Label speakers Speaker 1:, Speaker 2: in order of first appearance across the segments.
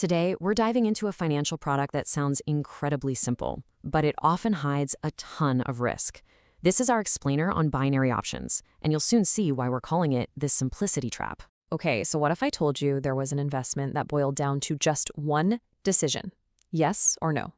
Speaker 1: Today, we're diving into a financial product that sounds incredibly simple, but it often hides a ton of risk. This is our explainer on binary options, and you'll soon see why we're calling it the simplicity trap.
Speaker 2: Okay, so what if I told you there was an investment that boiled down to just one decision? Yes or no?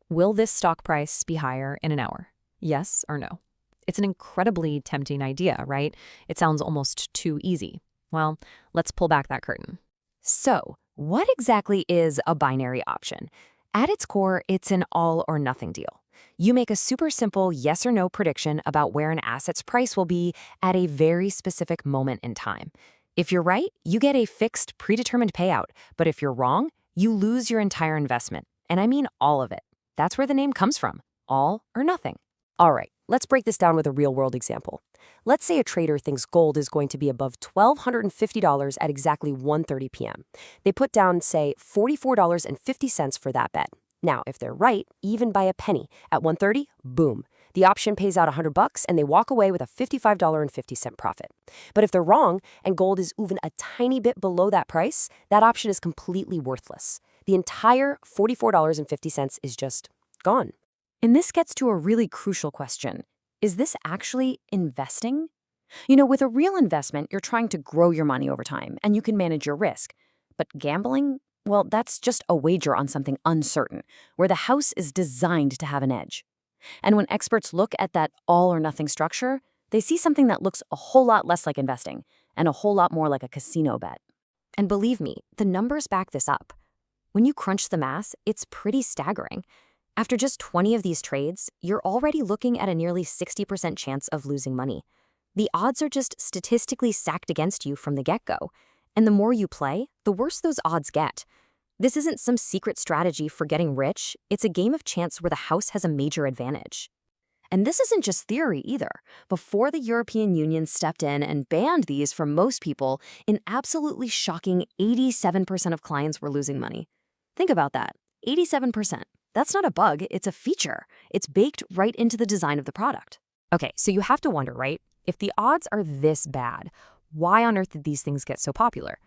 Speaker 2: Will this stock price be higher in an hour? Yes or no? It's an incredibly tempting idea, right? It sounds almost too easy. Well, let's pull back that curtain.
Speaker 1: So, what exactly is a binary option? At its core, it's an all-or-nothing deal. You make a super simple yes or no prediction about where an asset's price will be at a very specific moment in time. If you're right, you get a fixed, predetermined payout, but if you're wrong, you lose your entire investment. And I mean all of it. That's where the name comes from, all or nothing.
Speaker 3: All right, let's break this down with a real-world example. Let's say a trader thinks gold is going to be above $1,250 at exactly 1:30 p.m. They put down, say, $44.50 for that bet. Now, if they're right, even by a penny, at 1:30, boom. The option pays out $100 and they walk away with a $55.50 profit. But if they're wrong and gold is even a tiny bit below that price, that option is completely worthless. The entire $44.50 is just gone.
Speaker 1: And this gets to a really crucial question. Is this actually investing? You know, with a real investment, you're trying to grow your money over time, and you can manage your risk. But gambling? Well, that's just a wager on something uncertain, where the house is designed to have an edge. And when experts look at that all-or-nothing structure, they see something that looks a whole lot less like investing, and a whole lot more like a casino bet. And believe me, the numbers back this up. When you crunch the math, it's pretty staggering. After just 20 of these trades, you're already looking at a nearly 60% chance of losing money. The odds are just statistically stacked against you from the get-go. And the more you play, the worse those odds get. This isn't some secret strategy for getting rich. It's a game of chance where the house has a major advantage. And this isn't just theory either. Before the European Union stepped in and banned these for most people, an absolutely shocking 87% of clients were losing money. Think about that, 87%. That's not a bug, it's a feature. It's baked right into the design of the product. Okay, so you have to wonder, right? If the odds are this bad, why on earth did these things get so popular?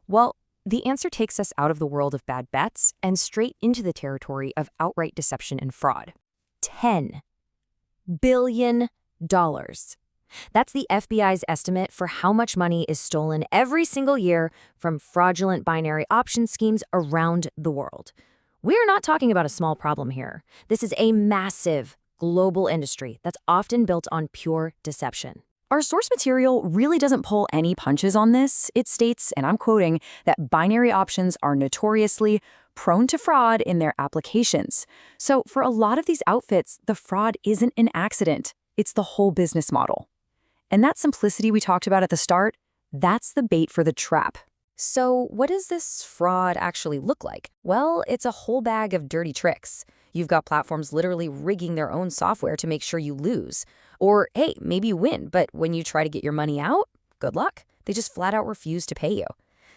Speaker 1: Well, the answer takes us out of the world of bad bets and straight into the territory of outright deception and fraud. $10 billion. That's the FBI's estimate for how much money is stolen every single year from fraudulent binary option schemes around the world. We're not talking about a small problem here. This is a massive global industry that's often built on pure deception. Our source material really doesn't pull any punches on this. It states, and I'm quoting, that binary options are notoriously prone to fraud in their applications. So for a lot of these outfits, the fraud isn't an accident. It's the whole business model. And that simplicity we talked about at the start, that's the bait for the trap. So what does this fraud actually look like? Well, it's a whole bag of dirty tricks. You've got platforms literally rigging their own software to make sure you lose. Or, hey, maybe you win, but when you try to get your money out, good luck. They just flat out refuse to pay you.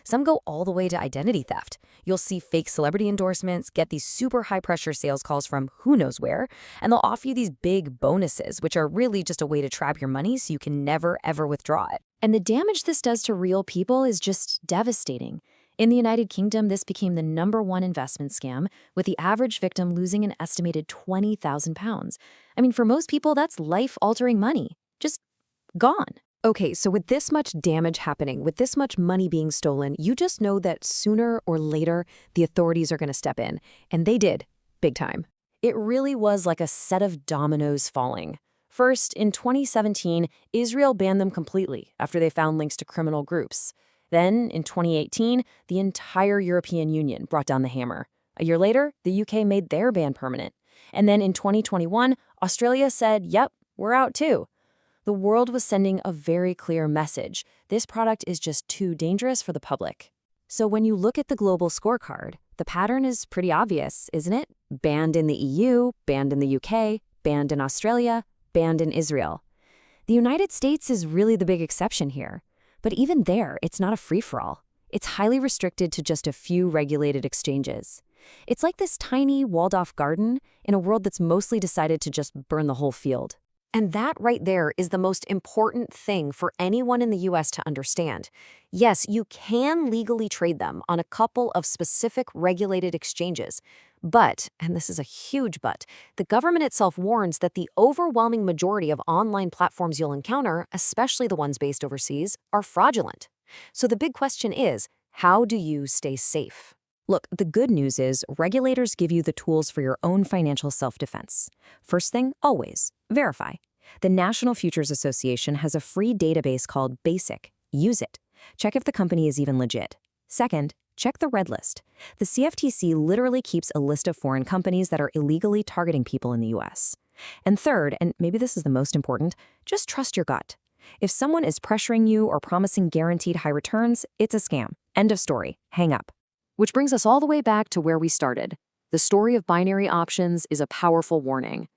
Speaker 1: Some go all the way to identity theft. You'll see fake celebrity endorsements, get these super high-pressure sales calls from who knows where, and they'll offer you these big bonuses, which are really just a way to trap your money so you can never, ever withdraw it. And the damage this does to real people is just devastating. In the United Kingdom, this became the #1 investment scam, with the average victim losing an estimated £20,000. I mean, for most people, that's life-altering money. Just gone. Okay, so with this much damage happening, with this much money being stolen, you just know that sooner or later, the authorities are going to step in. And they did, big time. It really was like a set of dominoes falling. First, in 2017, Israel banned them completely after they found links to criminal groups. Then, in 2018, the entire European Union brought down the hammer. A year later, the UK made their ban permanent. And then in 2021, Australia said, yep, we're out too. The world was sending a very clear message. This product is just too dangerous for the public. So when you look at the global scorecard, the pattern is pretty obvious, isn't it? Banned in the EU, banned in the UK, banned in Australia, banned in Israel. The United States is really the big exception here. But even there, it's not a free-for-all. It's highly restricted to just a few regulated exchanges. It's like this tiny, walled-off garden in a world that's mostly decided to just burn the whole field.
Speaker 3: And that right there is the most important thing for anyone in the US to understand. Yes, you can legally trade them on a couple of specific regulated exchanges. But, and this is a huge but, the government itself warns that the overwhelming majority of online platforms you'll encounter, especially the ones based overseas, are fraudulent. So the big question is, how do you stay safe?
Speaker 1: Look, the good news is regulators give you the tools for your own financial self-defense. First thing, always, verify. The National Futures Association has a free database called BASIC. Use it. Check if the company is even legit. Second, check the red list. The CFTC literally keeps a list of foreign companies that are illegally targeting people in the US. And third, and maybe this is the most important, just trust your gut. If someone is pressuring you or promising guaranteed high returns, it's a scam. End of story. Hang up. Which brings us all the way back to where we started. The story of binary options is a powerful warning.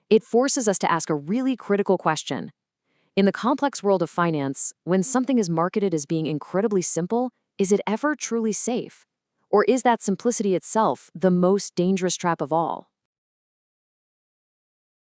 Speaker 1: It forces us to ask a really critical question. In the complex world of finance, when something is marketed as being incredibly simple, is it ever truly safe? Or is that simplicity itself the most dangerous trap of all?